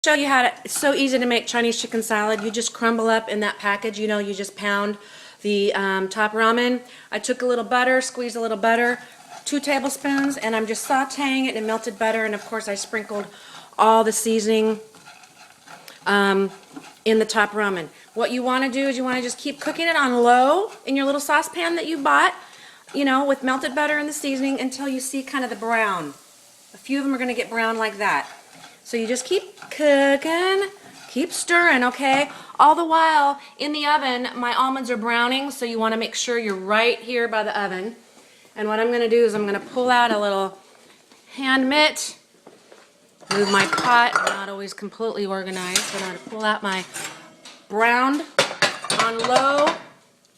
Show you how to, it's so easy to make Chinese chicken salad. You just crumble up in that package, you know, you just pound the top ramen. I took a little butter, squeezed a little butter, 2 tablespoons, and I'm just sauteing it in melted butter, and of course I sprinkled all the seasoning in the top ramen. What you want to do is you want to just keep cooking it on low in your little saucepan that you bought, you know, with melted butter and the seasoning until you see kind of the brown. A few of them are going to get brown like that. So you just keep cooking, keep stirring, okay? All the while, in the oven, my almonds are browning, so you want to make sure you're right here by the oven. And what I'm going to do is I'm going to pull out a little hand mitt, move my pot, not always completely organized, but I'm going to pull out my browned on low,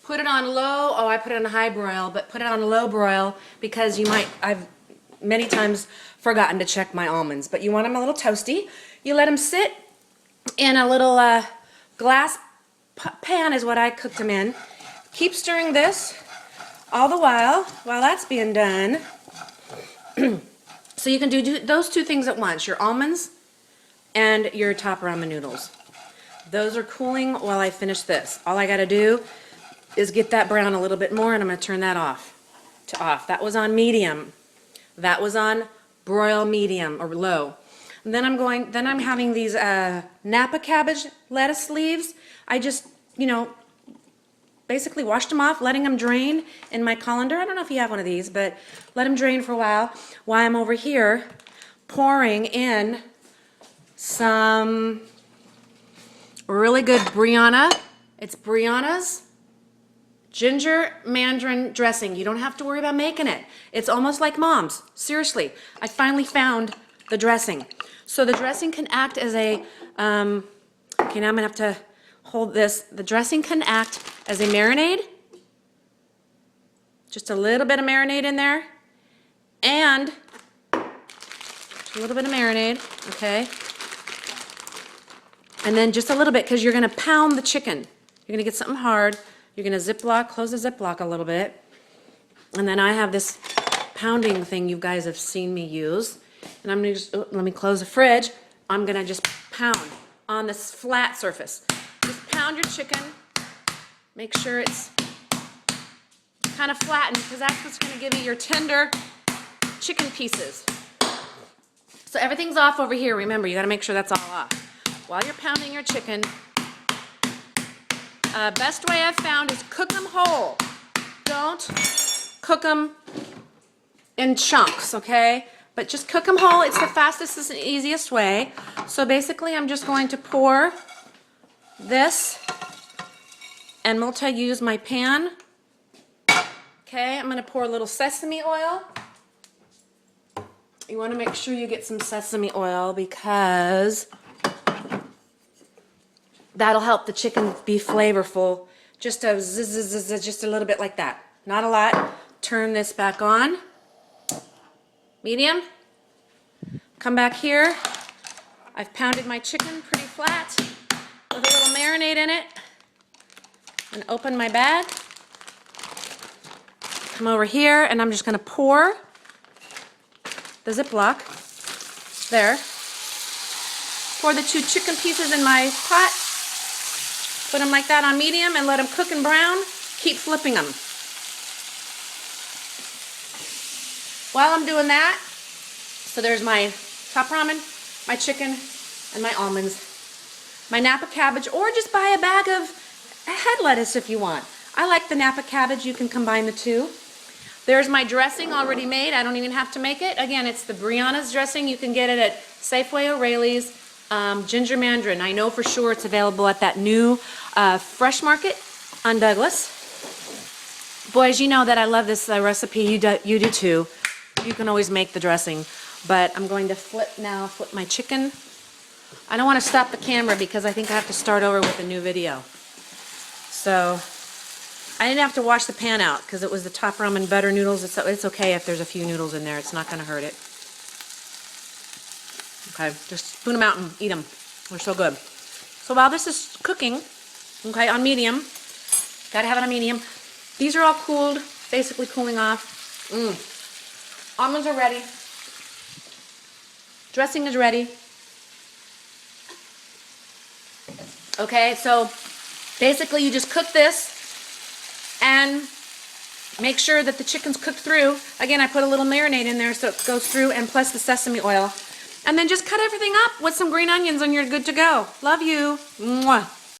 put it on low. Oh, I put it on high broil, but put it on low broil because you might, I've many times forgotten to check my almonds, but you want them a little toasty. You let them sit in a little glass pan is what I cooked them in. Keep stirring this all the while that's being done. So you can do those 2 things at once, your almonds and your top ramen noodles. Those are cooling while I finish this. All I got to do is get that brown a little bit more, and I'm going to turn that off to off. That was on medium. That was on broil medium or low. And then I'm having these Napa cabbage lettuce leaves. I just, you know, basically washed them off, letting them drain in my colander. I don't know if you have one of these, but let them drain for a while I'm over here pouring in some really good Brianna. It's Brianna's ginger mandarin dressing. You don't have to worry about making it. It's almost like Mom's. Seriously, I finally found the dressing. So the dressing can act as a, okay, now I'm going to have to hold this. The dressing can act as a marinade. Just a little bit of marinade in there. And a little bit of marinade, okay? And then just a little bit because you're going to pound the chicken. You're going to get something hard. You're going to Ziploc, close the Ziploc a little bit. And then I have this pounding thing you guys have seen me use. And I'm going to just, let me close the fridge. I'm going to just pound on this flat surface. Just pound your chicken. Make sure it's kind of flattened because that's what's going to give you your tender chicken pieces. So everything's off over here. Remember, you got to make sure that's all off. While you're pounding your chicken, best way I've found is cook them whole. Don't cook them in chunks, okay? But just cook them whole. It's the fastest and easiest way. So basically, I'm just going to pour this and multi-use my pan. Okay, I'm going to pour a little sesame oil. You want to make sure you get some sesame oil because that'll help the chicken be flavorful. Just a just a little bit like that. Not a lot. Turn this back on. Medium. Come back here. I've pounded my chicken pretty flat with a little marinade in it. And open my bag. Come over here and I'm just going to pour the Ziploc. There. Pour the 2 chicken pieces in my pot. Put them like that on medium and let them cook and brown. Keep flipping them. While I'm doing that, so there's my top ramen, my chicken, and my almonds. My Napa cabbage, or just buy a bag of head lettuce if you want. I like the Napa cabbage. You can combine the 2. There's my dressing already made. I don't even have to make it. Again, it's the Brianna's dressing. You can get it at Safeway, O'Reilly's. Ginger mandarin. I know for sure it's available at that new Fresh Market on Douglas. Boys, you know that I love this recipe. You do too. You can always make the dressing. But I'm going to flip my chicken. I don't want to stop the camera because I think I have to start over with a new video. So I didn't have to wash the pan out because it was the top ramen butter noodles. It's okay if there's a few noodles in there. It's not going to hurt it. Okay, just spoon them out and eat them. They're so good. So while this is cooking, okay, on medium, gotta have it on medium. These are all cooled, basically cooling off. Almonds are ready. Dressing is ready. Okay, so basically you just cook this and make sure that the chicken's cooked through. Again, I put a little marinade in there so it goes through, and plus the sesame oil. And then just cut everything up with some green onions and you're good to go. Love you. Mwah.